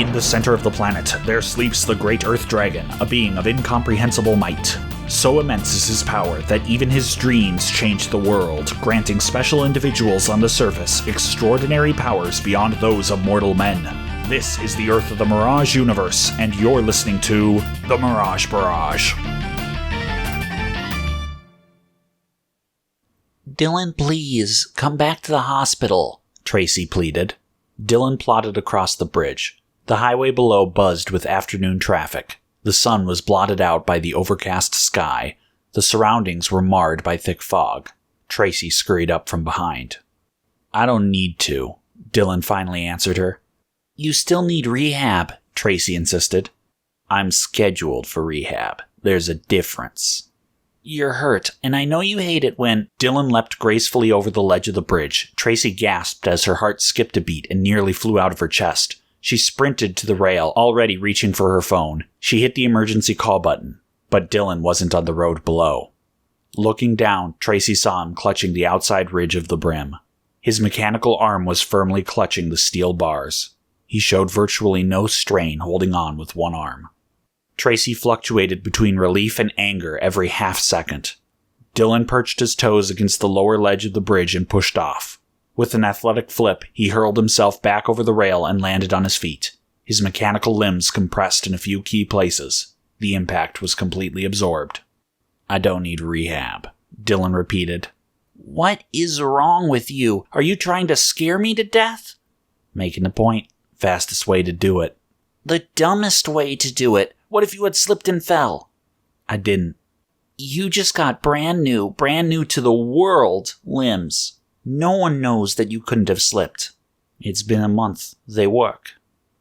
In the center of the planet, there sleeps the great Earth Dragon, a being of incomprehensible might. So immense is his power that even his dreams change the world, granting special individuals on the surface extraordinary powers beyond those of mortal men. This is the Earth of the Mirage universe, and you're listening to the Mirage Barrage. Dillon, please, come back to the hospital, Tracy pleaded. Dillon plodded across the bridge. The highway below buzzed with afternoon traffic. The sun was blotted out by the overcast sky. The surroundings were marred by thick fog. Tracy scurried up from behind. I don't need to, Dillon finally answered her. You still need rehab, Tracy insisted. I'm scheduled for rehab. There's a difference. You're hurt, and I know you hate it when... Dillon leapt gracefully over the ledge of the bridge. Tracy gasped as her heart skipped a beat and nearly flew out of her chest. She sprinted to the rail, already reaching for her phone. She hit the emergency call button, but Dillon wasn't on the road below. Looking down, Tracy saw him clutching the outside ridge of the brim. His mechanical arm was firmly clutching the steel bars. He showed virtually no strain holding on with one arm. Tracy fluctuated between relief and anger every half second. Dillon perched his toes against the lower ledge of the bridge and pushed off. With an athletic flip, he hurled himself back over the rail and landed on his feet. His mechanical limbs compressed in a few key places. The impact was completely absorbed. I don't need rehab, Dillon repeated. What is wrong with you? Are you trying to scare me to death? Making a point. Fastest way to do it. The dumbest way to do it. What if you had slipped and fell? I didn't. You just got brand new to the world limbs. No one knows that you couldn't have slipped. It's been a month. They work.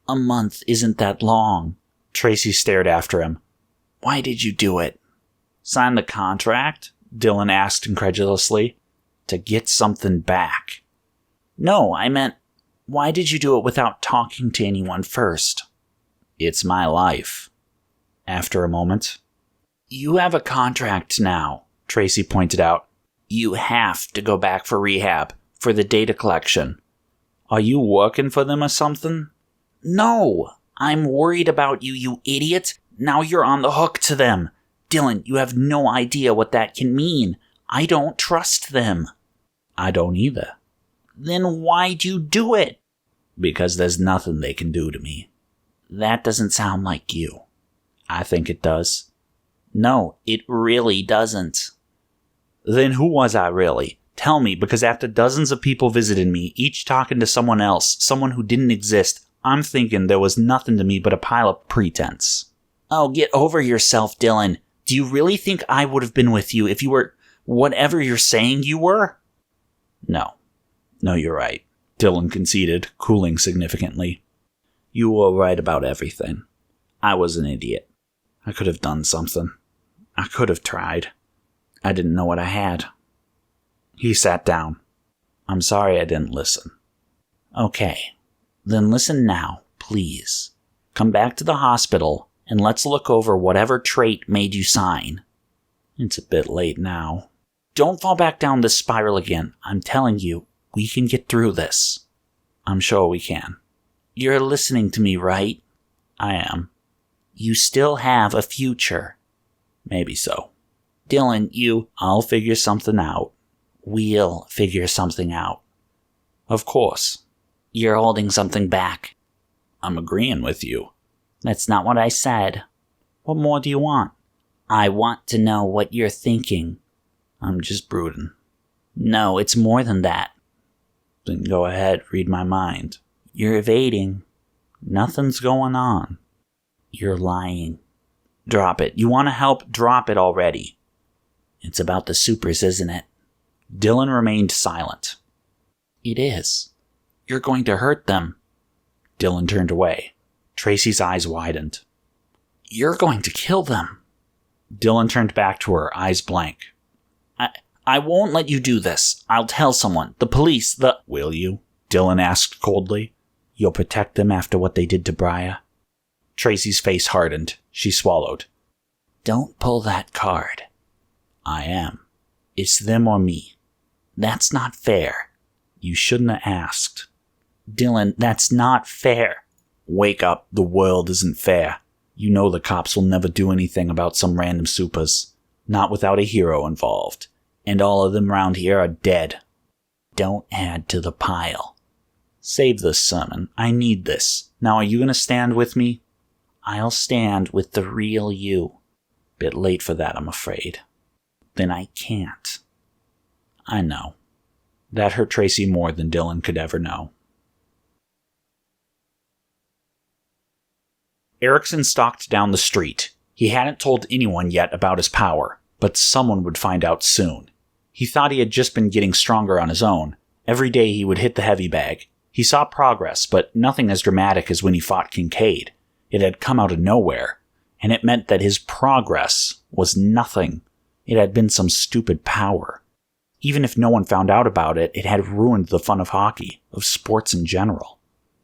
A month isn't that long. Tracy stared after him. Why did you do it? Sign the contract? Dillon asked incredulously. To get something back. No, I meant, why did you do it without talking to anyone first? It's my life. After a moment. You have a contract now, Tracy pointed out. You have to go back for rehab, for the data collection. Are you working for them or something? No, I'm worried about you, you idiot. Now you're on the hook to them. Dillon, you have no idea what that can mean. I don't trust them. I don't either. Then why'd you do it? Because there's nothing they can do to me. That doesn't sound like you. I think it does. No, it really doesn't. Then who was I really? Tell me, because after dozens of people visited me, each talking to someone else, someone who didn't exist, I'm thinking there was nothing to me but a pile of pretense. Oh, get over yourself, Dillon. Do you really think I would have been with you if you were whatever you're saying you were? No, you're right, Dillon conceded, cooling significantly. You were right about everything. I was an idiot. I could have done something. I could have tried. I didn't know what I had. He sat down. I'm sorry I didn't listen. Okay, then listen now, please. Come back to the hospital and let's look over whatever trait made you sign. It's a bit late now. Don't fall back down this spiral again. I'm telling you, we can get through this. I'm sure we can. You're listening to me, right? I am. You still have a future. Maybe so. Dillon, I'll figure something out. We'll figure something out. Of course. You're holding something back. I'm agreeing with you. That's not what I said. What more do you want? I want to know what you're thinking. I'm just brooding. No, it's more than that. Then go ahead, read my mind. You're evading. Nothing's going on. You're lying. Drop it. You want to help? Drop it already. It's about the supers, isn't it? Dillon remained silent. It is. You're going to hurt them. Dillon turned away. Tracy's eyes widened. You're going to kill them. Dillon turned back to her, eyes blank. I won't let you do this. I'll tell someone. The police, Will you? Dillon asked coldly. You'll protect them after what they did to Briar? Tracy's face hardened. She swallowed. Don't pull that card. I am. It's them or me. That's not fair. You shouldn't have asked. Dillon, that's not fair. Wake up, the world isn't fair. You know the cops will never do anything about some random supers. Not without a hero involved. And all of them around here are dead. Don't add to the pile. Save this sermon. I need this. Now are you going to stand with me? I'll stand with the real you. Bit late for that, I'm afraid. Then I can't. I know. That hurt Tracy more than Dillon could ever know. Erickson stalked down the street. He hadn't told anyone yet about his power, but someone would find out soon. He thought he had just been getting stronger on his own. Every day he would hit the heavy bag. He saw progress, but nothing as dramatic as when he fought Kincaid. It had come out of nowhere, and it meant that his progress was nothing. It had been some stupid power. Even if no one found out about it, it had ruined the fun of hockey, of sports in general.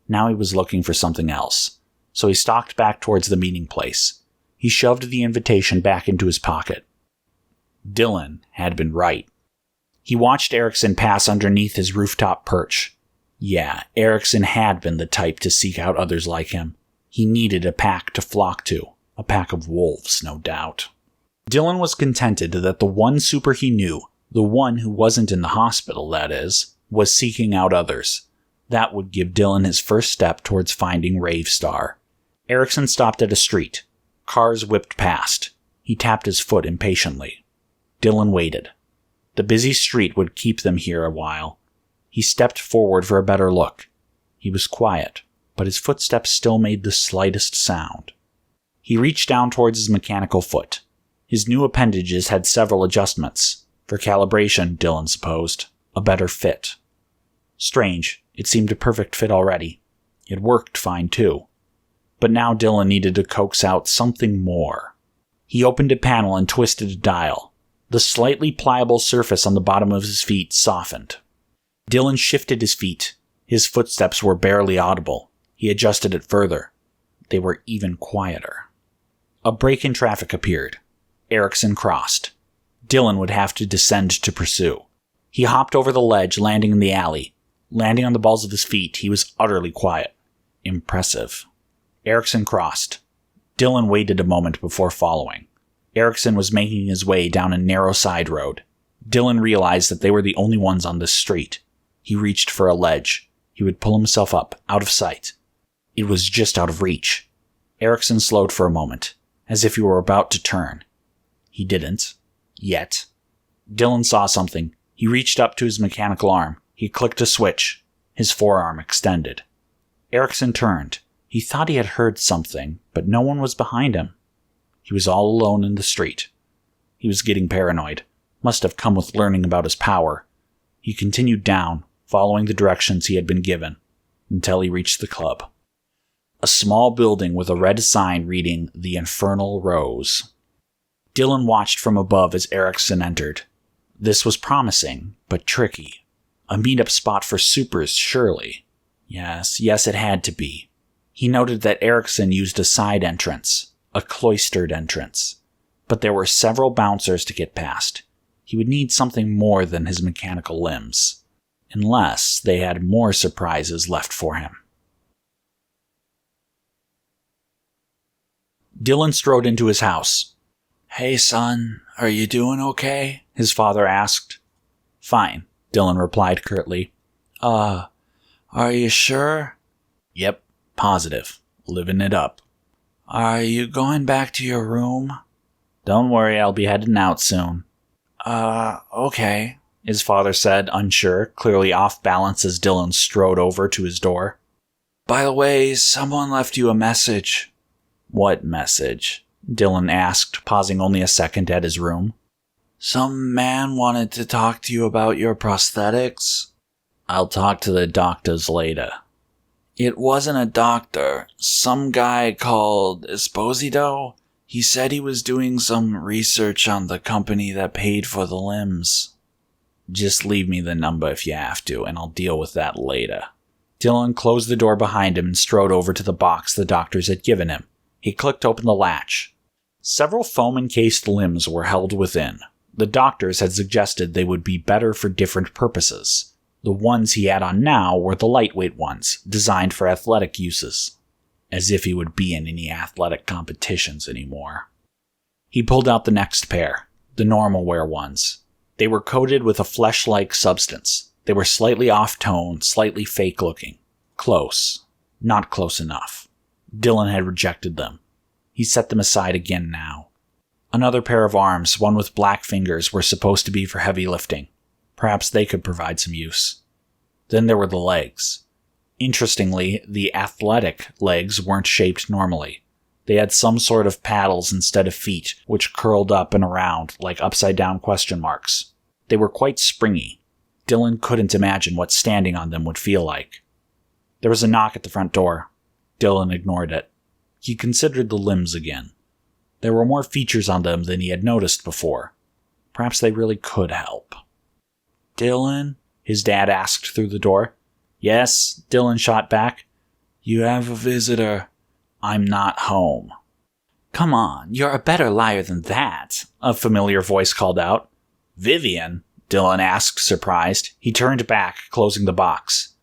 Now he was looking for something else, so he stalked back towards the meeting place. He shoved the invitation back into his pocket. Dillon had been right. He watched Erickson pass underneath his rooftop perch. Yeah, Erickson had been the type to seek out others like him. He needed a pack to flock to. A pack of wolves, no doubt. Dillon was contented that the one super he knew, the one who wasn't in the hospital, that is, was seeking out others. That would give Dillon his first step towards finding Rave Star. Erickson stopped at a street. Cars whipped past. He tapped his foot impatiently. Dillon waited. The busy street would keep them here a while. He stepped forward for a better look. He was quiet, but his footsteps still made the slightest sound. He reached down towards his mechanical foot. His new appendages had several adjustments. For calibration, Dillon supposed. A better fit. Strange, it seemed a perfect fit already. It worked fine too. But now Dillon needed to coax out something more. He opened a panel and twisted a dial. The slightly pliable surface on the bottom of his feet softened. Dillon shifted his feet. His footsteps were barely audible. He adjusted it further. They were even quieter. A break in traffic appeared. Erickson crossed. Dillon would have to descend to pursue. He hopped over the ledge, landing in the alley. Landing on the balls of his feet, he was utterly quiet. Impressive. Erickson crossed. Dillon waited a moment before following. Erickson was making his way down a narrow side road. Dillon realized that they were the only ones on this street. He reached for a ledge. He would pull himself up, out of sight. It was just out of reach. Erickson slowed for a moment, as if he were about to turn. He didn't. Yet. Dillon saw something. He reached up to his mechanical arm. He clicked a switch. His forearm extended. Erickson turned. He thought he had heard something, but no one was behind him. He was all alone in the street. He was getting paranoid. Must have come with learning about his power. He continued down, following the directions he had been given, until he reached the club. A small building with a red sign reading The Infernal Rose. Dillon watched from above as Erickson entered. This was promising, but tricky. A meet-up spot for supers, surely. Yes, it had to be. He noted that Erickson used a side entrance, a cloistered entrance. But there were several bouncers to get past. He would need something more than his mechanical limbs. Unless they had more surprises left for him. Dillon strode into his house. "Hey, son, are you doing okay?" his father asked. "Fine," Dillon replied curtly. Are you sure?" "Yep, positive. Living it up." "Are you going back to your room?" "Don't worry, I'll be heading out soon." Okay," his father said, unsure, clearly off balance as Dillon strode over to his door. "By the way, someone left you a message." "What message?" Dillon asked, pausing only a second at his room. "Some man wanted to talk to you about your prosthetics." "I'll talk to the doctors later." "It wasn't a doctor. Some guy called Esposito. He said he was doing some research on the company that paid for the limbs." "Just leave me the number if you have to, and I'll deal with that later." Dillon closed the door behind him and strode over to the box the doctors had given him. He clicked open the latch. Several foam-encased limbs were held within. The doctors had suggested they would be better for different purposes. The ones he had on now were the lightweight ones, designed for athletic uses. as if he would be in any athletic competitions anymore. He pulled out the next pair, the normal wear ones. They were coated with a flesh-like substance. They were slightly off-tone, slightly fake-looking. Close. Not close enough. Dillon had rejected them. He set them aside again now. Another pair of arms, one with black fingers, were supposed to be for heavy lifting. Perhaps they could provide some use. Then there were the legs. Interestingly, the athletic legs weren't shaped normally. They had some sort of paddles instead of feet, which curled up and around like upside-down question marks. They were quite springy. Dillon couldn't imagine what standing on them would feel like. There was a knock at the front door. Dillon ignored it. He considered the limbs again. There were more features on them than he had noticed before. Perhaps they really could help. "Dillon?" his dad asked through the door. "Yes," Dillon shot back. "You have a visitor." "I'm not home." "Come on, you're a better liar than that," a familiar voice called out. "Vivian?" Dillon asked, surprised. He turned back, closing the box.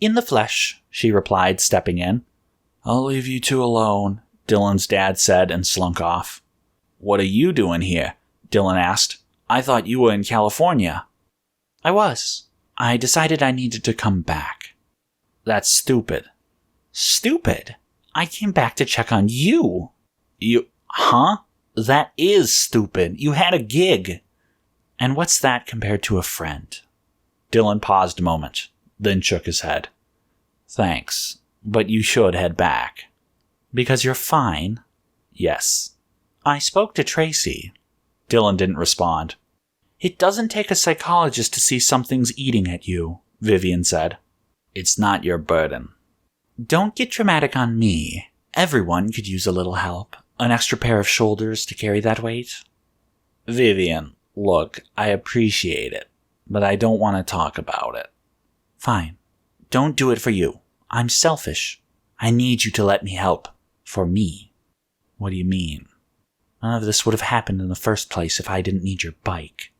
"In the flesh," she replied, stepping in. "I'll leave you two alone," Dillon's dad said and slunk off. "What are you doing here?" Dillon asked. "I thought you were in California." "I was. I decided I needed to come back." "That's stupid." "Stupid? I came back to check on you." Huh? That is stupid. You had a gig." "And what's that compared to a friend?" Dillon paused a moment, then shook his head. "Thanks, but you should head back." "Because you're fine?" "Yes." "I spoke to Tracy." Dillon didn't respond. "It doesn't take a psychologist to see something's eating at you," Vivian said. "It's not your burden." "Don't get dramatic on me. Everyone could use a little help. An extra pair of shoulders to carry that weight." "Vivian, look, I appreciate it, but I don't want to talk about it." "Fine. Don't do it for you. I'm selfish. I need you to let me help. For me." "What do you mean?" "None of this would have happened in the first place if I didn't need your bike."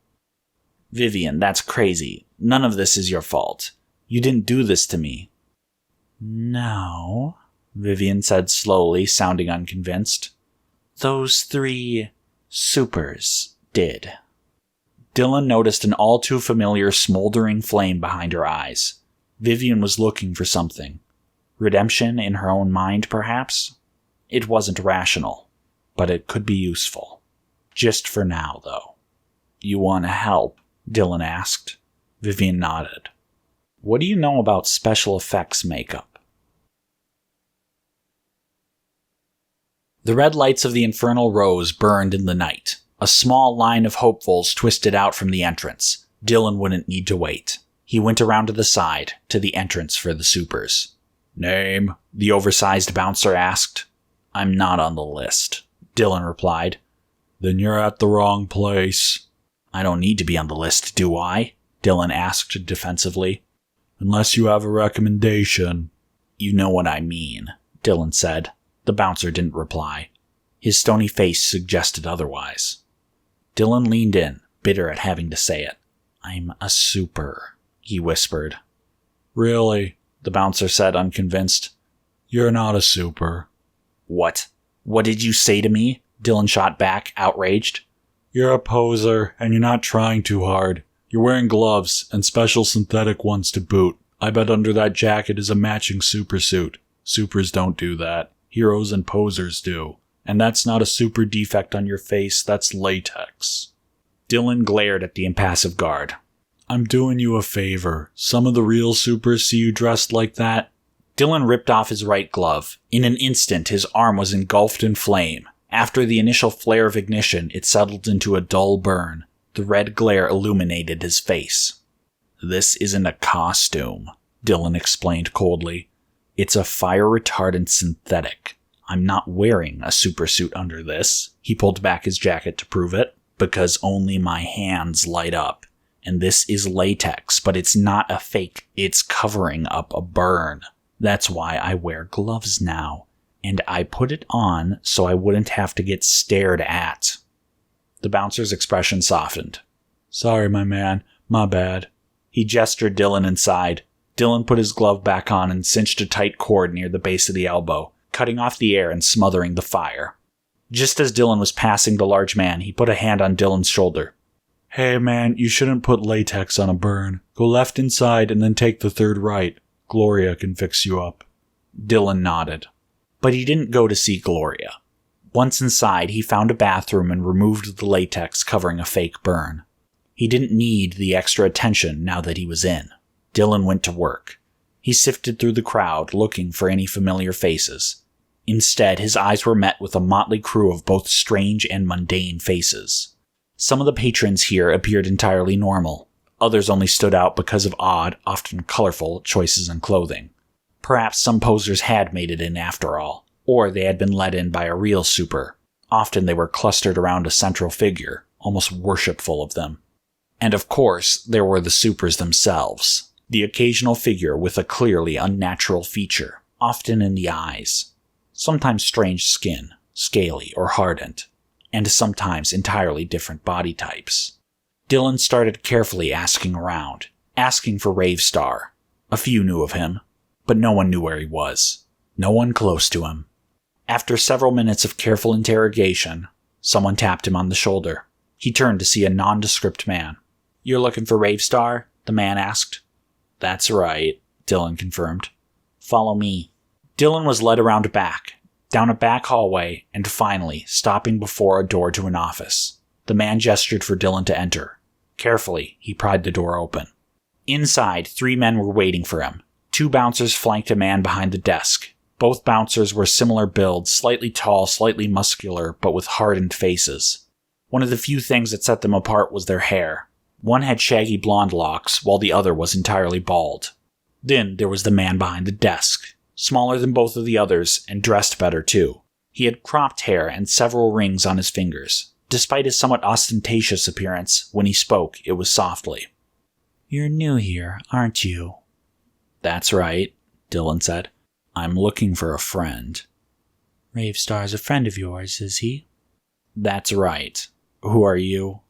"Vivian, that's crazy. None of this is your fault. You didn't do this to me." "No," Vivian said slowly, sounding unconvinced. "Those 3 supers did." Dillon noticed an all too familiar smoldering flame behind her eyes. Vivian was looking for something. Redemption in her own mind, perhaps? It wasn't rational, but it could be useful. Just for now, though. "You want to help?" Dillon asked. Vivian nodded. "What do you know about special effects makeup?" The red lights of the infernal rose burned in the night. A small line of hopefuls twisted out from the entrance. Dillon wouldn't need to wait. He went around to the side, to the entrance for the supers. "Name?" the oversized bouncer asked. "I'm not on the list," Dillon replied. "Then you're at the wrong place." "I don't need to be on the list, do I?" Dillon asked defensively. "Unless you have a recommendation." "You know what I mean," Dillon said. The bouncer didn't reply. His stony face suggested otherwise. Dillon leaned in, bitter at having to say it. "I'm a super," he whispered. "Really?" the bouncer said, unconvinced. "You're not a super." "What? What did you say to me?" Dillon shot back, outraged. "You're a poser, and you're not trying too hard. You're wearing gloves, and special synthetic ones to boot. I bet under that jacket is a matching super suit. Supers don't do that. Heroes and posers do. And that's not a super defect on your face, that's latex." Dillon glared at the impassive guard. "I'm doing you a favor. Some of the real supers see you dressed like that." Dillon ripped off his right glove. In an instant, his arm was engulfed in flame. After the initial flare of ignition, it settled into a dull burn. The red glare illuminated his face. "This isn't a costume," Dillon explained coldly. "It's a fire-retardant synthetic. I'm not wearing a supersuit under this." He pulled back his jacket to prove it. "Because only my hands light up. And this is latex, but it's not a fake. It's covering up a burn. That's why I wear gloves now. And I put it on so I wouldn't have to get stared at." The bouncer's expression softened. "Sorry, my man. My bad." He gestured Dillon inside. Dillon put his glove back on and cinched a tight cord near the base of the elbow. cutting off the air and smothering the fire. Just as Dillon was passing the large man, he put a hand on Dillon's shoulder. "Hey man, you shouldn't put latex on a burn. Go left inside and then take the third right. Gloria can fix you up." Dillon nodded. But he didn't go to see Gloria. Once inside, he found a bathroom and removed the latex covering a fake burn. He didn't need the extra attention now that he was in. Dillon went to work. He sifted through the crowd, looking for any familiar faces. Instead, his eyes were met with a motley crew of both strange and mundane faces. Some of the patrons here appeared entirely normal. Others only stood out because of odd, often colorful, choices in clothing. Perhaps some posers had made it in after all, or they had been let in by a real super. Often they were clustered around a central figure, almost worshipful of them. And of course, there were the supers themselves. The occasional figure with a clearly unnatural feature, often in the eyes. Sometimes strange skin, scaly or hardened, and sometimes entirely different body types. Dillon started carefully asking around, asking for Rave Star. A few knew of him, but no one knew where he was. No one close to him. After several minutes of careful interrogation, someone tapped him on the shoulder. He turned to see a nondescript man. "You're looking for Rave Star?" the man asked. "That's right," Dillon confirmed. "Follow me." Dillon was led around back, down a back hallway, and finally stopping before a door to an office. The man gestured for Dillon to enter. Carefully, he pried the door open. Inside, 3 men were waiting for him. 2 bouncers flanked a man behind the desk. Both bouncers were similar build, slightly tall, slightly muscular, but with hardened faces. One of the few things that set them apart was their hair. One had shaggy blonde locks, while the other was entirely bald. Then there was the man behind the desk, smaller than both of the others, and dressed better too. He had cropped hair and several rings on his fingers. Despite his somewhat ostentatious appearance, when he spoke, it was softly. "You're new here, aren't you?" "That's right," Dillon said. "I'm looking for a friend." "Rave Star's a friend of yours, is he?" "That's right. Who are you?"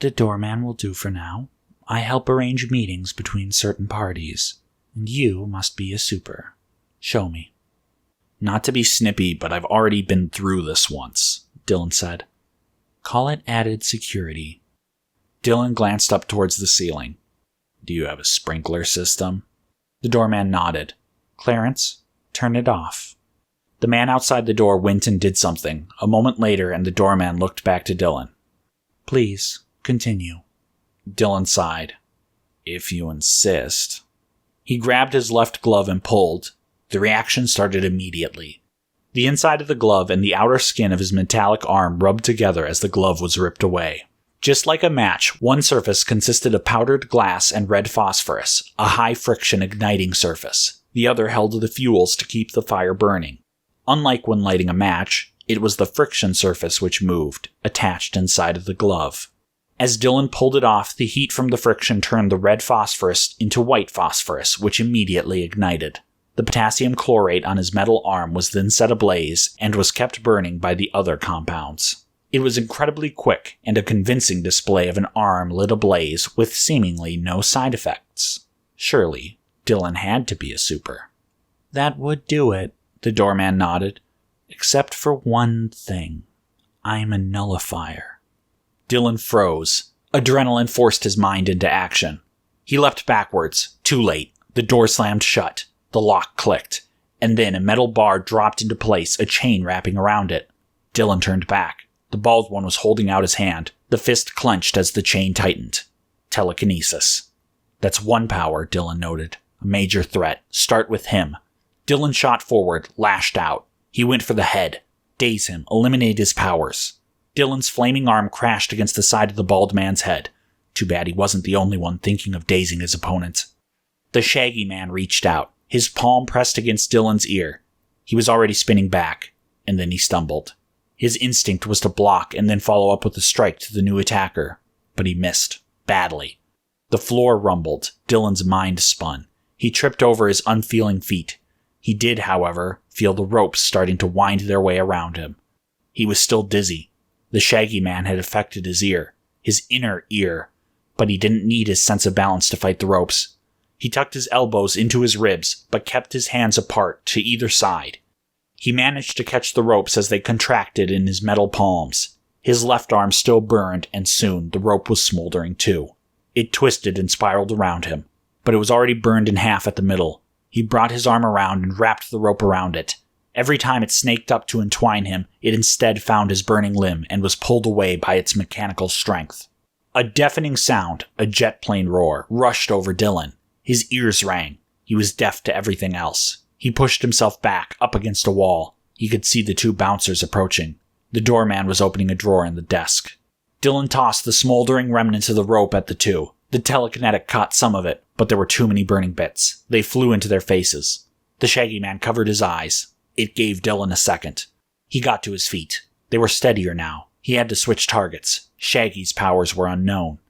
"The doorman will do for now. I help arrange meetings between certain parties. And you must be a super. Show me." "Not to be snippy, but I've already been through this once," Dillon said. "Call it added security." Dillon glanced up towards the ceiling. "Do you have a sprinkler system?" The doorman nodded. "Clarence, turn it off." The man outside the door went and did something. A moment later, and the doorman looked back to Dillon. "Please, continue." Dillon sighed. "If you insist." He grabbed his left glove and pulled. The reaction started immediately. The inside of the glove and the outer skin of his metallic arm rubbed together as the glove was ripped away. Just like a match, one surface consisted of powdered glass and red phosphorus, a high-friction igniting surface. The other held the fuels to keep the fire burning. Unlike when lighting a match, it was the friction surface which moved, attached inside of the glove. As Dillon pulled it off, the heat from the friction turned the red phosphorus into white phosphorus, which immediately ignited. The potassium chlorate on his metal arm was then set ablaze and was kept burning by the other compounds. It was incredibly quick and a convincing display of an arm lit ablaze with seemingly no side effects. Surely, Dillon had to be a super. "That would do it," the doorman nodded. "Except for one thing. I'm a nullifier." Dillon froze. Adrenaline forced his mind into action. He leapt backwards. Too late. The door slammed shut. The lock clicked. And then a metal bar dropped into place, a chain wrapping around it. Dillon turned back. The bald one was holding out his hand. The fist clenched as the chain tightened. Telekinesis. "That's one power," Dillon noted. "A major threat. Start with him." Dillon shot forward, lashed out. He went for the head. Daze him, eliminate his powers. Dillon's flaming arm crashed against the side of the bald man's head. Too bad he wasn't the only one thinking of dazing his opponent. The shaggy man reached out, his palm pressed against Dillon's ear. He was already spinning back, and then he stumbled. His instinct was to block and then follow up with a strike to the new attacker, but he missed, badly. The floor rumbled, Dillon's mind spun. He tripped over his unfeeling feet. He did, however, feel the ropes starting to wind their way around him. He was still dizzy. The shaggy man had affected his ear, his inner ear, but he didn't need his sense of balance to fight the ropes. He tucked his elbows into his ribs, but kept his hands apart to either side. He managed to catch the ropes as they contracted in his metal palms. His left arm still burned, and soon the rope was smoldering too. It twisted and spiraled around him, but it was already burned in half at the middle. He brought his arm around and wrapped the rope around it. Every time it snaked up to entwine him, it instead found his burning limb and was pulled away by its mechanical strength. A deafening sound, a jet plane roar, rushed over Dillon. His ears rang. He was deaf to everything else. He pushed himself back, up against a wall. He could see the two bouncers approaching. The doorman was opening a drawer in the desk. Dillon tossed the smoldering remnants of the rope at the two. The telekinetic caught some of it, but there were too many burning bits. They flew into their faces. The Shaggy Man covered his eyes. It gave Dillon a second. He got to his feet. They were steadier now. He had to switch targets. Shaggy's powers were unknown.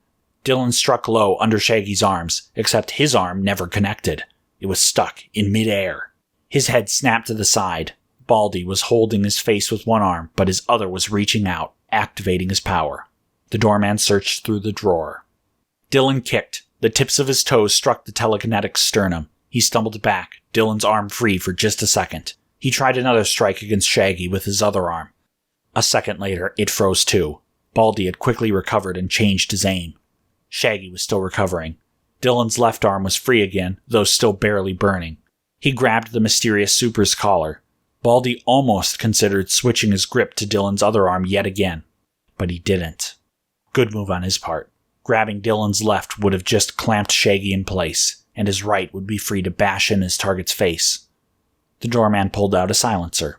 Dillon struck low under Shaggy's arms, except his arm never connected. It was stuck in midair. His head snapped to the side. Baldy was holding his face with one arm, but his other was reaching out, activating his power. The doorman searched through the drawer. Dillon kicked. The tips of his toes struck the telekinetic sternum. He stumbled back, Dillon's arm free for just a second. He tried another strike against Shaggy with his other arm. A second later, it froze too. Baldy had quickly recovered and changed his aim. Shaggy was still recovering. Dillon's left arm was free again, though still barely burning. He grabbed the mysterious super's collar. Baldy almost considered switching his grip to Dillon's other arm yet again, but he didn't. Good move on his part. Grabbing Dillon's left would have just clamped Shaggy in place, and his right would be free to bash in his target's face. The doorman pulled out a silencer.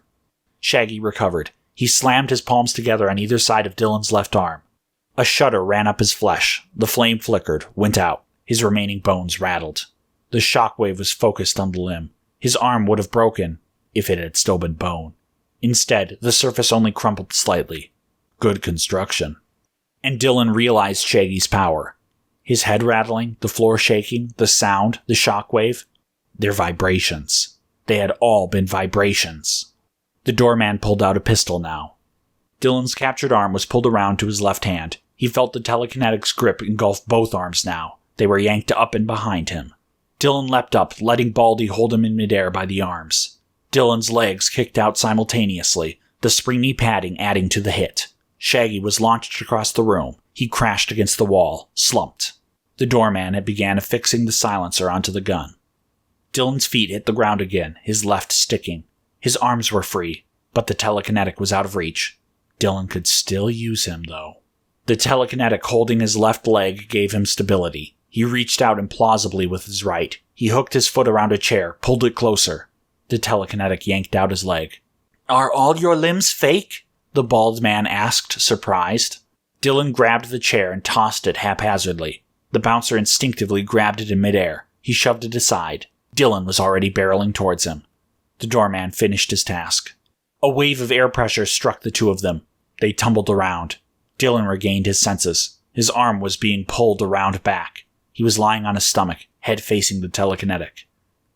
Shaggy recovered. He slammed his palms together on either side of Dillon's left arm. A shudder ran up his flesh. The flame flickered, went out. His remaining bones rattled. The shockwave was focused on the limb. His arm would have broken, if it had still been bone. Instead, the surface only crumpled slightly. Good construction. And Dillon realized Shaggy's power. His head rattling, the floor shaking, the sound, the shockwave. They're vibrations. They had all been vibrations. The doorman pulled out a pistol now. Dillon's captured arm was pulled around to his left hand. He felt the telekinetic's grip engulf both arms now. They were yanked up and behind him. Dillon leapt up, letting Baldy hold him in midair by the arms. Dillon's legs kicked out simultaneously, the springy padding adding to the hit. Shaggy was launched across the room. He crashed against the wall, slumped. The doorman had began affixing the silencer onto the gun. Dillon's feet hit the ground again, his left sticking. His arms were free, but the telekinetic was out of reach. Dillon could still use him, though. The telekinetic holding his left leg gave him stability. He reached out implausibly with his right. He hooked his foot around a chair, pulled it closer. The telekinetic yanked out his leg. "Are all your limbs fake?" the bald man asked, surprised. Dillon grabbed the chair and tossed it haphazardly. The bouncer instinctively grabbed it in midair. He shoved it aside. Dillon was already barreling towards him. The doorman finished his task. A wave of air pressure struck the two of them. They tumbled around. Dillon regained his senses. His arm was being pulled around back. He was lying on his stomach, head facing the telekinetic.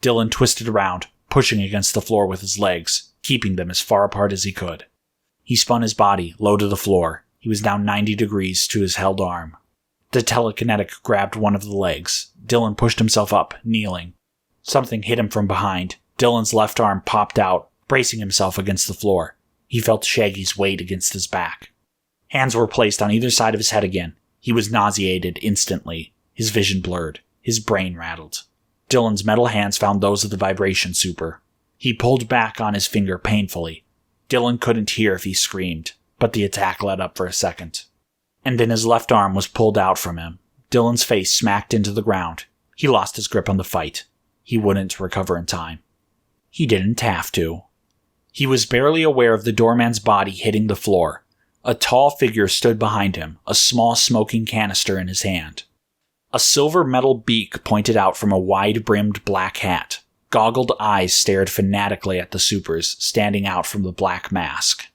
Dillon twisted around, pushing against the floor with his legs, keeping them as far apart as he could. He spun his body, low to the floor. He was now 90 degrees to his held arm. The telekinetic grabbed one of the legs. Dillon pushed himself up, kneeling. Something hit him from behind. Dillon's left arm popped out, bracing himself against the floor. He felt Shaggy's weight against his back. Hands were placed on either side of his head again. He was nauseated instantly. His vision blurred. His brain rattled. Dillon's metal hands found those of the vibration super. He pulled back on his finger painfully. Dillon couldn't hear if he screamed, but the attack let up for a second. And then his left arm was pulled out from him. Dillon's face smacked into the ground. He lost his grip on the fight. He wouldn't recover in time. He didn't have to. He was barely aware of the doorman's body hitting the floor. A tall figure stood behind him, a small smoking canister in his hand. A silver metal beak pointed out from a wide-brimmed black hat. Goggled eyes stared fanatically at the supers, standing out from the black mask.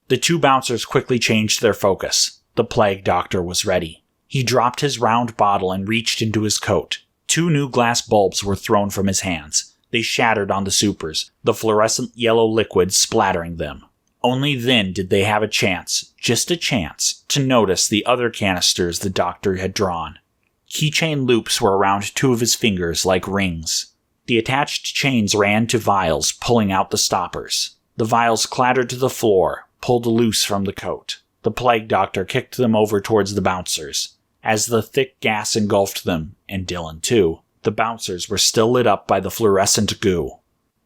The two bouncers quickly changed their focus. The plague doctor was ready. He dropped his round bottle and reached into his coat. 2 new glass bulbs were thrown from his hands. They shattered on the supers, the fluorescent yellow liquid splattering them. Only then did they have a chance, just a chance, to notice the other canisters the doctor had drawn. Keychain loops were around 2 of his fingers like rings. The attached chains ran to vials, pulling out the stoppers. The vials clattered to the floor, pulled loose from the coat. The plague doctor kicked them over towards the bouncers. As the thick gas engulfed them, and Dillon too, the bouncers were still lit up by the fluorescent goo.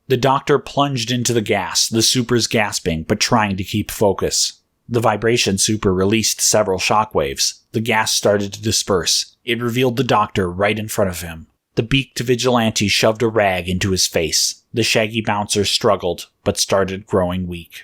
The doctor plunged into the gas, the supers gasping but trying to keep focus. The vibration super released several shockwaves. The gas started to disperse. It revealed the doctor right in front of him. The beaked vigilante shoved a rag into his face. The shaggy bouncer struggled, but started growing weak.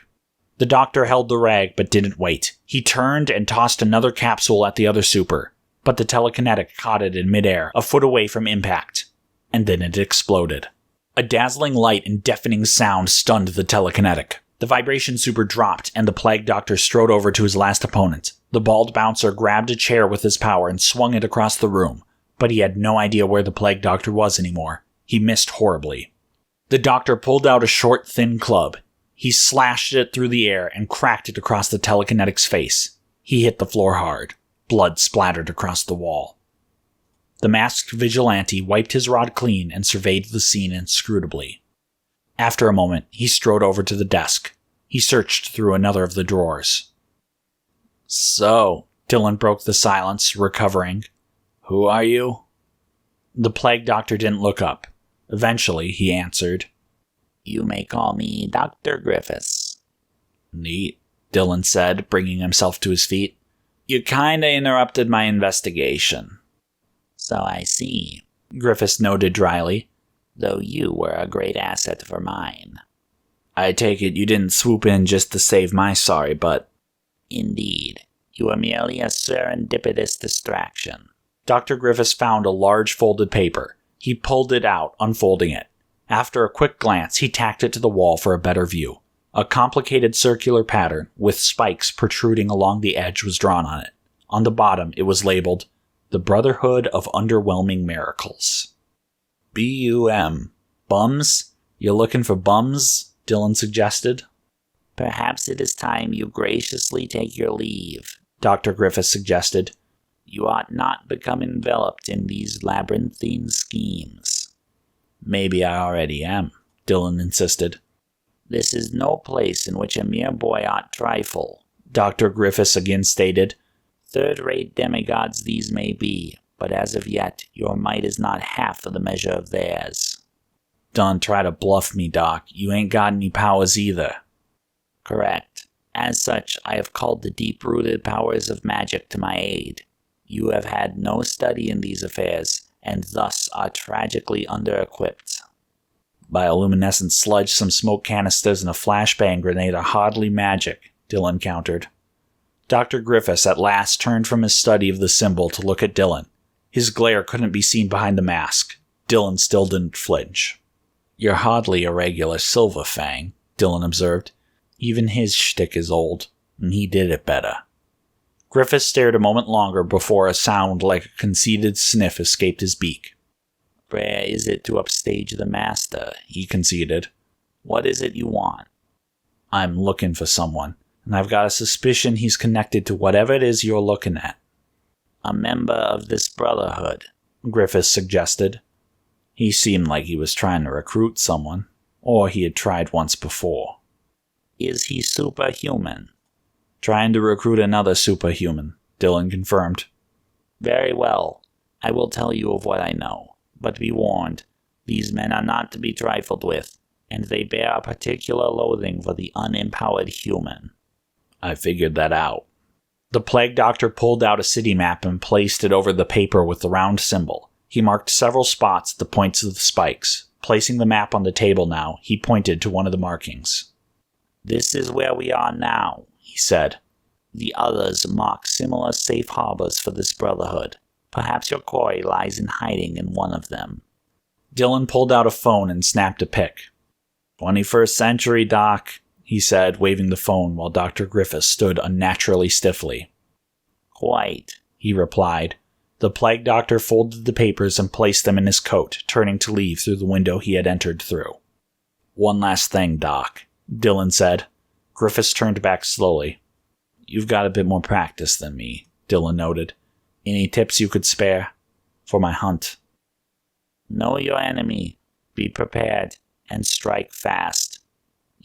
The doctor held the rag but didn't wait. He turned and tossed another capsule at the other super, but the telekinetic caught it in midair, a foot away from impact. And then it exploded. A dazzling light and deafening sound stunned the telekinetic. The vibration super dropped, and the plague doctor strode over to his last opponent. The bald bouncer grabbed a chair with his power and swung it across the room, but he had no idea where the plague doctor was anymore. He missed horribly. The doctor pulled out a short, thin club. He slashed it through the air and cracked it across the telekinetic's face. He hit the floor hard. Blood splattered across the wall. The masked vigilante wiped his rod clean and surveyed the scene inscrutably. After a moment, he strode over to the desk. He searched through another of the drawers. "So," Dillon broke the silence, recovering. "Who are you?" The plague doctor didn't look up. Eventually, he answered. "You may call me Dr. Griffiths." "Neat," Dillon said, bringing himself to his feet. "You kinda interrupted my investigation." "So I see," Griffiths noted dryly. "though you were a great asset for mine." "I take it you didn't swoop in just to save my sorry butt." "Indeed. You were merely a serendipitous distraction." Dr. Griffiths found a large folded paper. He pulled it out, unfolding it. After a quick glance, he tacked it to the wall for a better view. A complicated circular pattern, with spikes protruding along the edge, was drawn on it. On the bottom, it was labeled, "The Brotherhood of Underwhelming Miracles." B-U-M. Bums? You looking for bums? Dillon suggested. "Perhaps it is time you graciously take your leave," Dr. Griffiths suggested. "You ought not become enveloped in these labyrinthine schemes." "Maybe I already am," Dillon insisted. "This is no place in which a mere boy ought trifle," Dr. Griffiths again stated. "Third-rate demigods these may be, but as of yet, your might is not half of the measure of theirs." "Don't try to bluff me, Doc. You ain't got any powers either." "Correct. As such, I have called the deep-rooted powers of magic to my aid. You have had no study in these affairs, and thus are tragically under-equipped." "Bioluminescent sludge, some smoke canisters, and a flashbang grenade are hardly magic," Dillon countered. Dr. Griffiths at last turned from his study of the symbol to look at Dillon. His glare couldn't be seen behind the mask. Dillon still didn't flinch. "You're hardly a regular SilverFang," Dillon observed. "Even his shtick is old, and he did it better." Griffiths stared a moment longer before a sound like a conceited sniff escaped his beak. "Rare is it to upstage the master," he conceded. "What is it you want?" "I'm looking for someone, and I've got a suspicion he's connected to whatever it is you're looking at." "A member of this brotherhood," Griffiths suggested. He seemed like he was trying to recruit someone, or he had tried once before. "Is he superhuman?" "Trying to recruit another superhuman," Dillon confirmed. "Very well. I will tell you of what I know. But be warned, these men are not to be trifled with, and they bear a particular loathing for the unempowered human." "I figured that out." The plague doctor pulled out a city map and placed it over the paper with the round symbol. He marked several spots at the points of the spikes. Placing the map on the table now, he pointed to one of the markings. "This is where we are now," he said. "The others mark similar safe harbors for this brotherhood. Perhaps your quarry lies in hiding in one of them." Dillon pulled out a phone and snapped a pic. 21st century, Doc, he said, waving the phone while Dr. Griffiths stood unnaturally stiffly. "Quite," he replied. The plague doctor folded the papers and placed them in his coat, turning to leave through the window he had entered through. "One last thing, Doc," Dillon said. Griffiths turned back slowly. "You've got a bit more practice than me," Dillon noted. "Any tips you could spare? For my hunt." "Know your enemy, be prepared, and strike fast.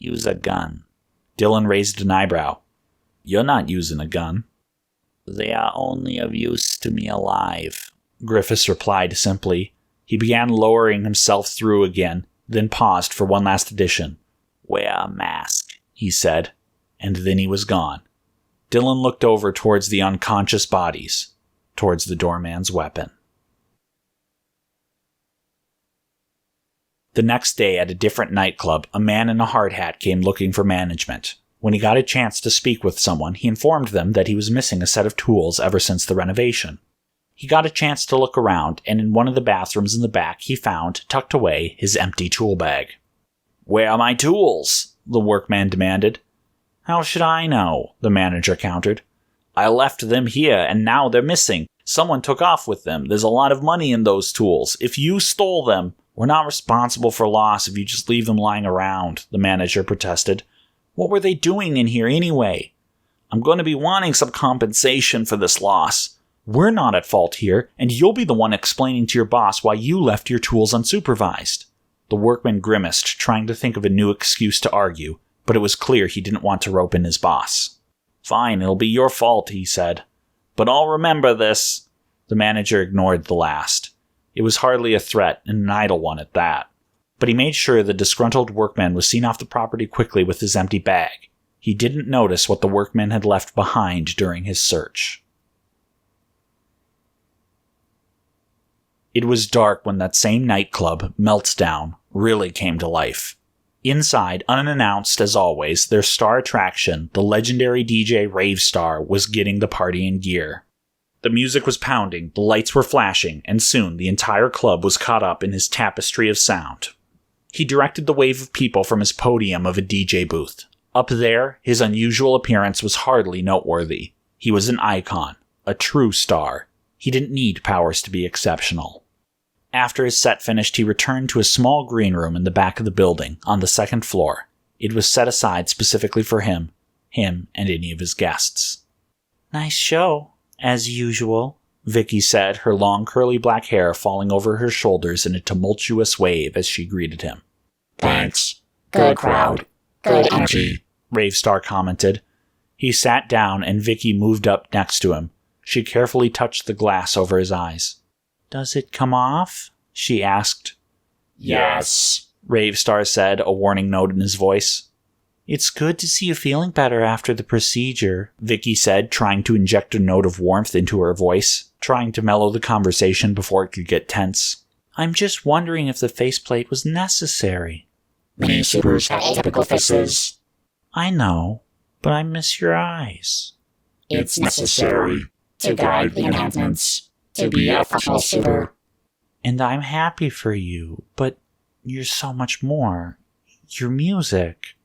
use a gun. Dillon raised an eyebrow. You're not using a gun. They are only of use to me alive, Griffiths replied simply. He began lowering himself through again, then paused for one last addition. Wear a mask, he said, and then he was gone. Dillon looked over towards the unconscious bodies, towards the doorman's weapon. The next day at a different nightclub, a man in a hard hat came looking for management. When he got a chance to speak with someone, he informed them that he was missing a set of tools ever since the renovation. He got a chance to look around, and in one of the bathrooms in the back he found, tucked away, his empty tool bag. "Where are my tools?" the workman demanded. "How should I know?" the manager countered. "I left them here, and now they're missing. Someone took off with them. There's a lot of money in those tools. If you stole them, we're not responsible for loss if you just leave them lying around," the manager protested. "What were they doing in here anyway? I'm going to be wanting some compensation for this loss. We're not at fault here, and you'll be the one explaining to your boss why you left your tools unsupervised." The workman grimaced, trying to think of a new excuse to argue, but it was clear he didn't want to rope in his boss. "Fine, it'll be your fault," he said. "But I'll remember this." The manager ignored the last. It was hardly a threat, and an idle one at that. But he made sure the disgruntled workman was seen off the property quickly with his empty bag. He didn't notice what the workman had left behind during his search. It was dark when that same nightclub, Meltdown, really came to life. Inside, unannounced as always, their star attraction, the legendary DJ Rave Star, was getting the party in gear. The music was pounding, the lights were flashing, and soon the entire club was caught up in his tapestry of sound. He directed the wave of people from his podium of a DJ booth. Up there, his unusual appearance was hardly noteworthy. He was an icon, a true star. He didn't need powers to be exceptional. After his set finished, he returned to a small green room in the back of the building, on the second floor. It was set aside specifically for him and any of his guests. "Nice show, as usual," Vicky said, her long curly black hair falling over her shoulders in a tumultuous wave as she greeted him. "Thanks. Good crowd. Good energy," Rave Star commented. He sat down and Vicky moved up next to him. She carefully touched the glass over his eyes. "Does it come off?" she asked. "Yes," Rave Star said, a warning note in his voice. "It's good to see you feeling better after the procedure," Vicky said, trying to inject a note of warmth into her voice, trying to mellow the conversation before it could get tense. "I'm just wondering if the faceplate was necessary." "Many supers have atypical faces." "I know, but I miss your eyes." "It's necessary to guide the enhancements, to be a functional super." "And I'm happy for you, but you're so much more. Your music."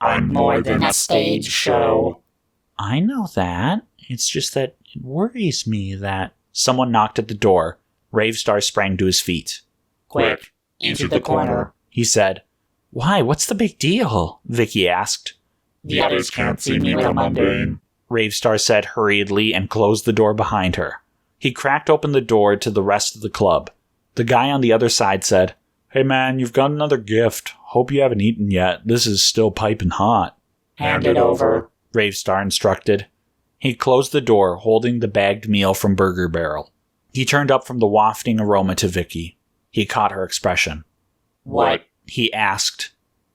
"I'm more than a stage show." "I know that. It's just that it worries me that..." Someone knocked at the door. Rave Star sprang to his feet. "Quick, into the corner," he said. "Why, what's the big deal?" Vicky asked. "The others can't see me with mundane," Rave Star said hurriedly and closed the door behind her. He cracked open the door to the rest of the club. The guy on the other side said, "Hey man, you've got another gift. Hope you haven't eaten yet. This is still piping hot." "Hand it over," Rave Star instructed. He closed the door, holding the bagged meal from Burger Barrel. He turned up from the wafting aroma to Vicky. He caught her expression. "What?" he asked.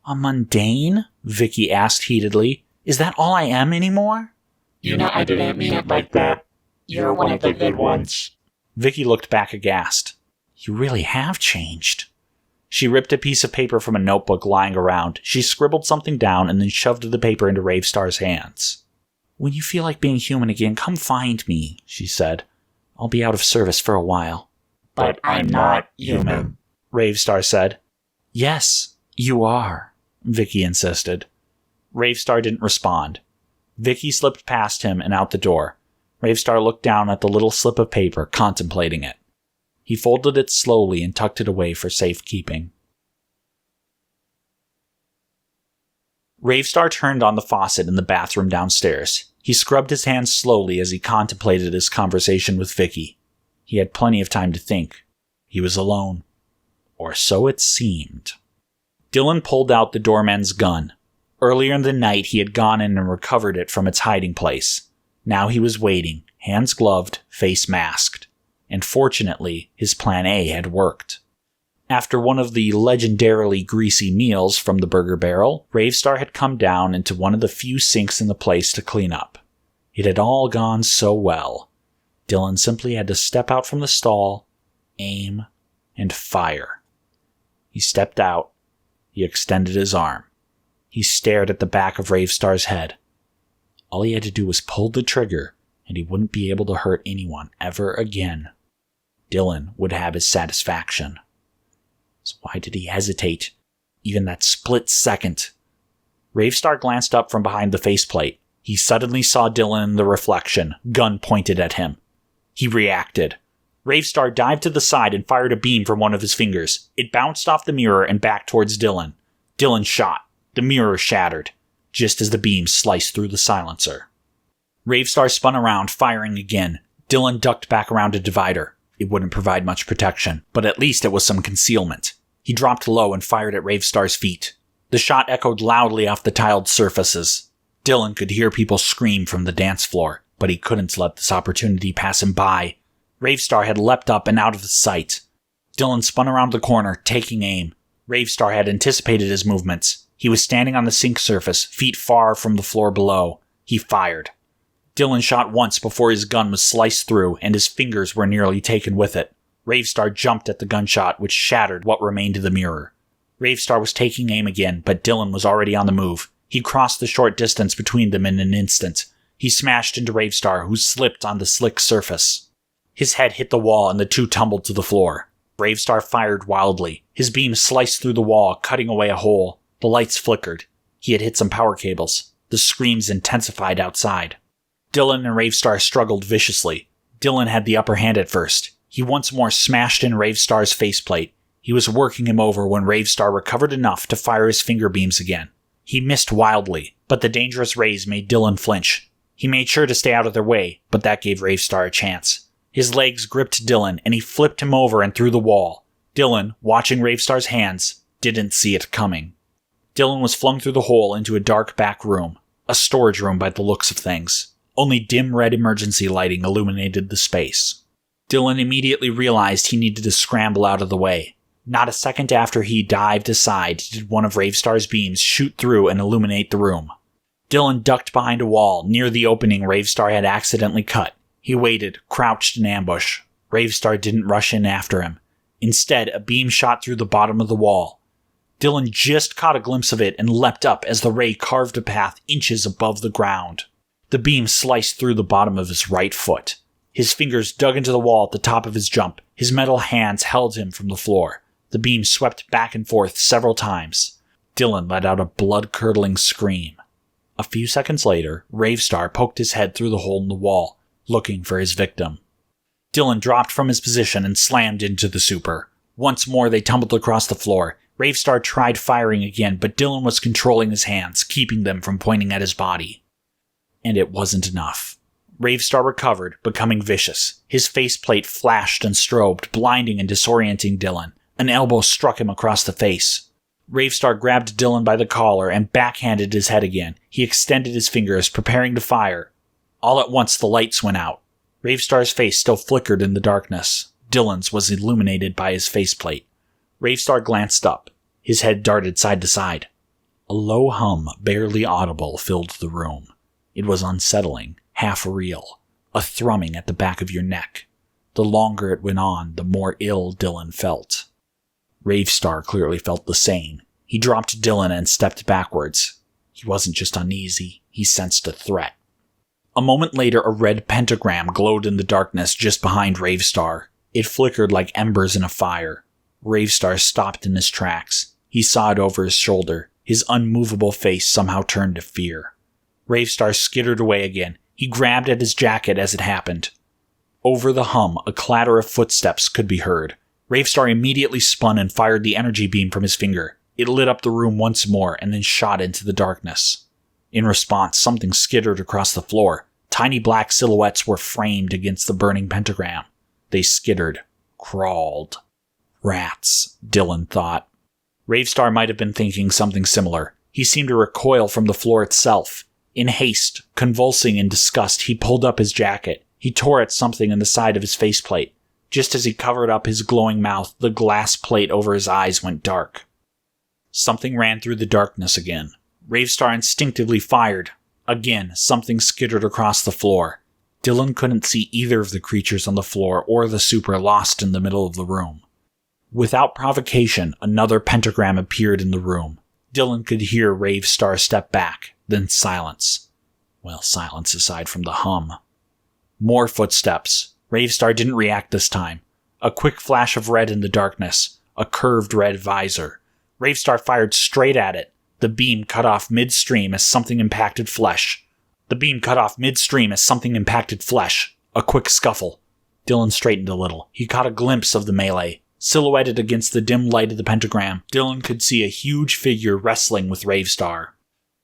"A mundane?" Vicky asked heatedly. "Is that all I am anymore?" "You know I didn't mean it like that. You're one of the good ones." Vicky looked back aghast. "You really have changed." She ripped a piece of paper from a notebook lying around. She scribbled something down and then shoved the paper into Rave Star's hands. "When you feel like being human again, come find me," she said. "I'll be out of service for a while." "But I'm not human," Rave Star said. "Yes, you are," Vicky insisted. Rave Star didn't respond. Vicky slipped past him and out the door. Rave Star looked down at the little slip of paper, contemplating it. He folded it slowly and tucked it away for safekeeping. Rave Star turned on the faucet in the bathroom downstairs. He scrubbed his hands slowly as he contemplated his conversation with Vicky. He had plenty of time to think. He was alone. Or so it seemed. Dillon pulled out the doorman's gun. Earlier in the night, he had gone in and recovered it from its hiding place. Now he was waiting, hands gloved, face masked. And fortunately, his plan A had worked. After one of the legendarily greasy meals from the burger barrel, Rave Star had come down into one of the few sinks in the place to clean up. It had all gone so well. Dillon simply had to step out from the stall, aim, and fire. He stepped out. He extended his arm. He stared at the back of Rave Star's head. All he had to do was pull the trigger, and he wouldn't be able to hurt anyone ever again. Dillon would have his satisfaction. So why did he hesitate? Even that split second. Rave Star glanced up from behind the faceplate. He suddenly saw Dillon in the reflection, gun pointed at him. He reacted. Rave Star dived to the side and fired a beam from one of his fingers. It bounced off the mirror and back towards Dillon. Dillon shot. The mirror shattered, just as the beam sliced through the silencer. Rave Star spun around, firing again. Dillon ducked back around a divider. It wouldn't provide much protection, but at least it was some concealment. He dropped low and fired at Rave Star's feet. The shot echoed loudly off the tiled surfaces. Dillon could hear people scream from the dance floor, but he couldn't let this opportunity pass him by. Rave Star had leapt up and out of his sight. Dillon spun around the corner, taking aim. Rave Star had anticipated his movements. He was standing on the sink surface, feet far from the floor below. He fired. Dillon shot once before his gun was sliced through and his fingers were nearly taken with it. Rave Star jumped at the gunshot, which shattered what remained of the mirror. Rave Star was taking aim again, but Dillon was already on the move. He crossed the short distance between them in an instant. He smashed into Rave Star, who slipped on the slick surface. His head hit the wall and the two tumbled to the floor. Rave Star fired wildly. His beam sliced through the wall, cutting away a hole. The lights flickered. He had hit some power cables. The screams intensified outside. Dillon and Rave Star struggled viciously. Dillon had the upper hand at first. He once more smashed in Rave Star's faceplate. He was working him over when Rave Star recovered enough to fire his finger beams again. He missed wildly, but the dangerous rays made Dillon flinch. He made sure to stay out of their way, but that gave Rave Star a chance. His legs gripped Dillon, and he flipped him over and through the wall. Dillon, watching Rave Star's hands, didn't see it coming. Dillon was flung through the hole into a dark back room, a storage room by the looks of things. Only dim red emergency lighting illuminated the space. Dillon immediately realized he needed to scramble out of the way. Not a second after he dived aside did one of Rave Star's beams shoot through and illuminate the room. Dillon ducked behind a wall near the opening Rave Star had accidentally cut. He waited, crouched in ambush. Rave Star didn't rush in after him. Instead, a beam shot through the bottom of the wall. Dillon just caught a glimpse of it and leapt up as the ray carved a path inches above the ground. The beam sliced through the bottom of his right foot. His fingers dug into the wall at the top of his jump. His metal hands held him from the floor. The beam swept back and forth several times. Dillon let out a blood-curdling scream. A few seconds later, Rave Star poked his head through the hole in the wall, looking for his victim. Dillon dropped from his position and slammed into the super. Once more they tumbled across the floor. Rave Star tried firing again, but Dillon was controlling his hands, keeping them from pointing at his body. And it wasn't enough. Rave Star recovered, becoming vicious. His faceplate flashed and strobed, blinding and disorienting Dillon. An elbow struck him across the face. Rave Star grabbed Dillon by the collar and backhanded his head again. He extended his fingers, preparing to fire. All at once the lights went out. Rave Star's face still flickered in the darkness. Dillon's was illuminated by his faceplate. Rave Star glanced up. His head darted side to side. A low hum, barely audible, filled the room. It was unsettling, half real, a thrumming at the back of your neck. The longer it went on, the more ill Dillon felt. Rave Star clearly felt the same. He dropped Dillon and stepped backwards. He wasn't just uneasy, he sensed a threat. A moment later, a red pentagram glowed in the darkness just behind Rave Star. It flickered like embers in a fire. Rave Star stopped in his tracks. He saw it over his shoulder. His unmovable face somehow turned to fear. Rave Star skittered away again. He grabbed at his jacket as it happened. Over the hum, a clatter of footsteps could be heard. Rave Star immediately spun and fired the energy beam from his finger. It lit up the room once more and then shot into the darkness. In response, something skittered across the floor. Tiny black silhouettes were framed against the burning pentagram. They skittered, crawled. Rats, Dillon thought. Rave Star might have been thinking something similar. He seemed to recoil from the floor itself. In haste, convulsing in disgust, he pulled up his jacket. He tore at something in the side of his faceplate. Just as he covered up his glowing mouth, the glass plate over his eyes went dark. Something ran through the darkness again. Rave Star instinctively fired. Again, something skittered across the floor. Dillon couldn't see either of the creatures on the floor or the super lost in the middle of the room. Without provocation, another pentagram appeared in the room. Dillon could hear Rave Star step back, then silence. Well, silence aside from the hum. More footsteps. Rave Star didn't react this time. A quick flash of red in the darkness. A curved red visor. Rave Star fired straight at it. The beam cut off midstream as something impacted flesh. A quick scuffle. Dillon straightened a little. He caught a glimpse of the melee. Silhouetted against the dim light of the pentagram, Dillon could see a huge figure wrestling with Rave Star.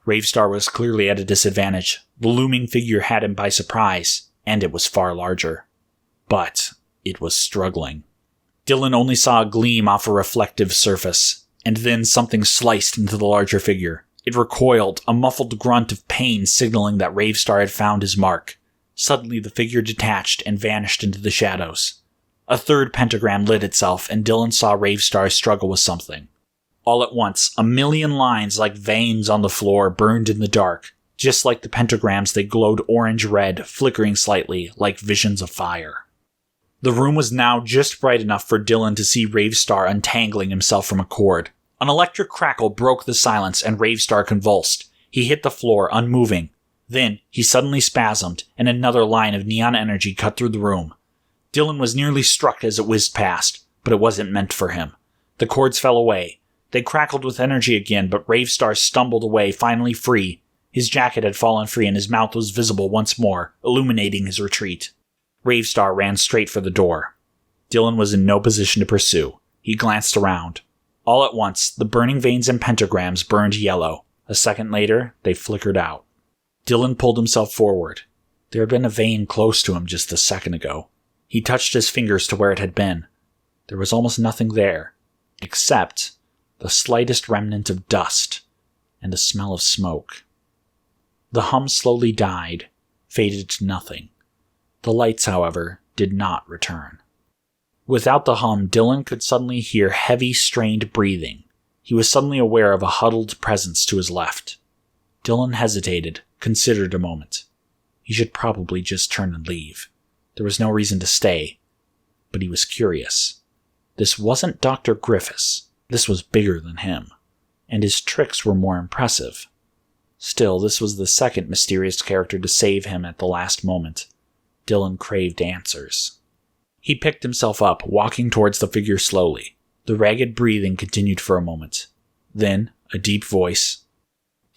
Rave Star was clearly at a disadvantage. The looming figure had him by surprise, and it was far larger. But it was struggling. Dillon only saw a gleam off a reflective surface, and then something sliced into the larger figure. It recoiled, a muffled grunt of pain signaling that Rave Star had found his mark. Suddenly the figure detached and vanished into the shadows. A third pentagram lit itself, and Dillon saw Rave Star struggle with something. All at once, a million lines like veins on the floor burned in the dark. Just like the pentagrams, they glowed orange-red, flickering slightly, like visions of fire. The room was now just bright enough for Dillon to see Rave Star untangling himself from a cord. An electric crackle broke the silence, and Rave Star convulsed. He hit the floor, unmoving. Then, he suddenly spasmed, and another line of neon energy cut through the room. Dillon was nearly struck as it whizzed past, but it wasn't meant for him. The cords fell away. They crackled with energy again, but Rave Star stumbled away, finally free. His jacket had fallen free and his mouth was visible once more, illuminating his retreat. Rave Star ran straight for the door. Dillon was in no position to pursue. He glanced around. All at once, the burning veins and pentagrams burned yellow. A second later, they flickered out. Dillon pulled himself forward. There had been a vein close to him just a second ago. He touched his fingers to where it had been. There was almost nothing there, except the slightest remnant of dust and a smell of smoke. The hum slowly died, faded to nothing. The lights, however, did not return. Without the hum, Dillon could suddenly hear heavy, strained breathing. He was suddenly aware of a huddled presence to his left. Dillon hesitated, considered a moment. He should probably just turn and leave. There was no reason to stay, but he was curious. This wasn't Dr. Griffiths. This was bigger than him, and his tricks were more impressive. Still, this was the second mysterious character to save him at the last moment. Dillon craved answers. He picked himself up, walking towards the figure slowly. The ragged breathing continued for a moment. Then, a deep voice.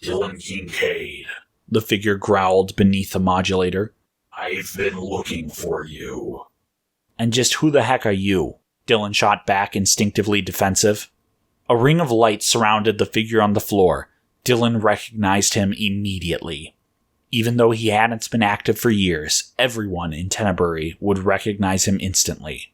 "Dillon Kincaid," the figure growled beneath the modulator. "I've been looking for you." "And just who the heck are you?" Dillon shot back, instinctively defensive. A ring of light surrounded the figure on the floor. Dillon recognized him immediately. Even though he hadn't been active for years, everyone in Tenebrae would recognize him instantly.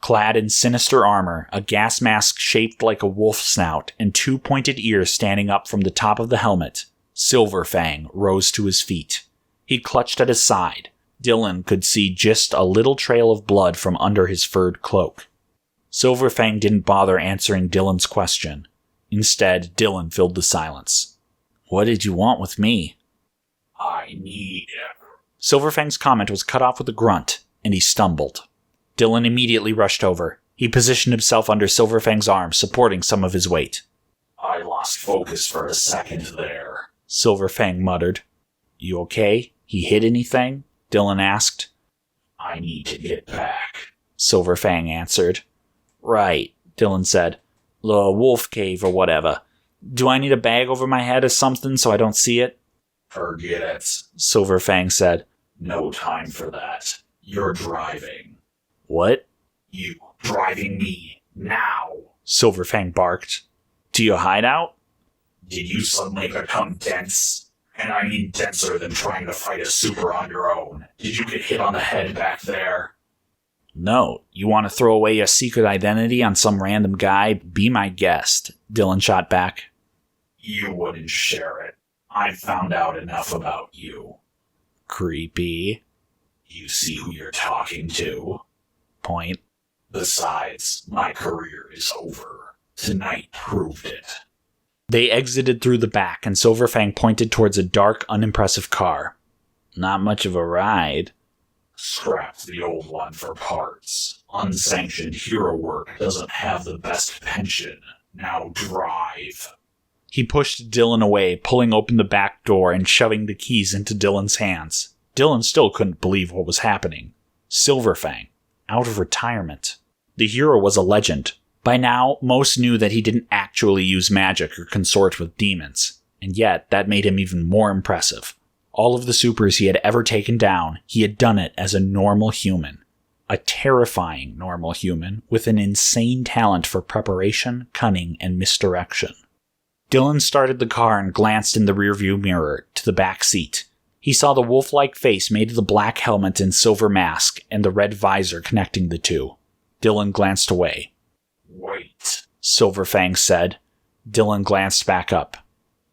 Clad in sinister armor, a gas mask shaped like a wolf snout, and two pointed ears standing up from the top of the helmet, SilverFang rose to his feet. He clutched at his side. Dillon could see just a little trail of blood from under his furred cloak. SilverFang didn't bother answering Dillon's question. Instead, Dillon filled the silence. "What did you want with me?" "I need..." SilverFang's comment was cut off with a grunt, and he stumbled. Dillon immediately rushed over. He positioned himself under SilverFang's arm, supporting some of his weight. "I lost focus for a second there," SilverFang muttered. "You okay? He hit anything?" Dillon asked. "I need to get back," SilverFang answered. "Right," Dillon said. "The wolf cave or whatever. Do I need a bag over my head or something so I don't see it?" "Forget it," SilverFang said. "No time for that. You're driving." "What?" "You driving me now." SilverFang barked. "To your hideout?" "Did you suddenly become dense? And I mean denser than trying to fight a super on your own. Did you get hit on the head back there?" "No. You want to throw away your secret identity on some random guy? Be my guest," Dillon shot back. You wouldn't share it. I've found out enough about you. Creepy. You see who you're talking to? Point. Besides, my career is over. Tonight proved it. They exited through the back, and SilverFang pointed towards a dark, unimpressive car. Not much of a ride. Scrap the old one for parts. Unsanctioned hero work doesn't have the best pension. Now drive. He pushed Dillon away, pulling open the back door and shoving the keys into Dillon's hands. Dillon still couldn't believe what was happening. SilverFang, out of retirement. The hero was a legend. By now, most knew that he didn't actually use magic or consort with demons, and yet that made him even more impressive. All of the supers he had ever taken down, he had done it as a normal human. A terrifying normal human with an insane talent for preparation, cunning, and misdirection. Dillon started the car and glanced in the rearview mirror to the back seat. He saw the wolf-like face made of the black helmet and silver mask and the red visor connecting the two. Dillon glanced away. Wait, SilverFang said. Dillon glanced back up.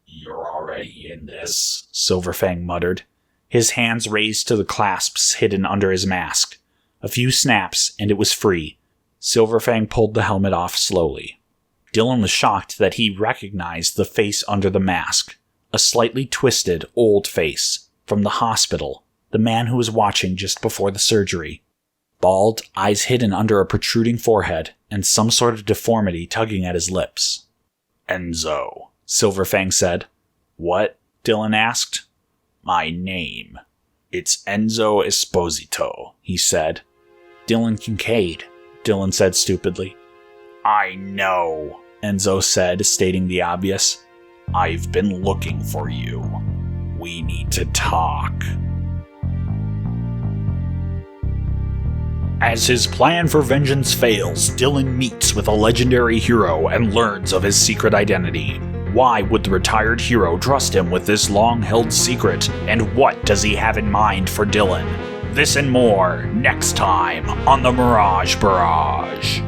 You're already in this, SilverFang muttered. His hands raised to the clasps hidden under his mask. A few snaps, and it was free. SilverFang pulled the helmet off slowly. Dillon was shocked that he recognized the face under the mask. A slightly twisted, old face. From the hospital. The man who was watching just before the surgery. Bald, eyes hidden under a protruding forehead, and some sort of deformity tugging at his lips. Enzo, SilverFang said. What? Dillon asked. My name. It's Enzo Esposito, he said. Dillon Kincaid, Dillon said stupidly. I know, Enzo said, stating the obvious. I've been looking for you. We need to talk. As his plan for vengeance fails, Dillon meets with a legendary hero and learns of his secret identity. Why would the retired hero trust him with this long-held secret, and what does he have in mind for Dillon? This and more next time on the Mirage Barrage.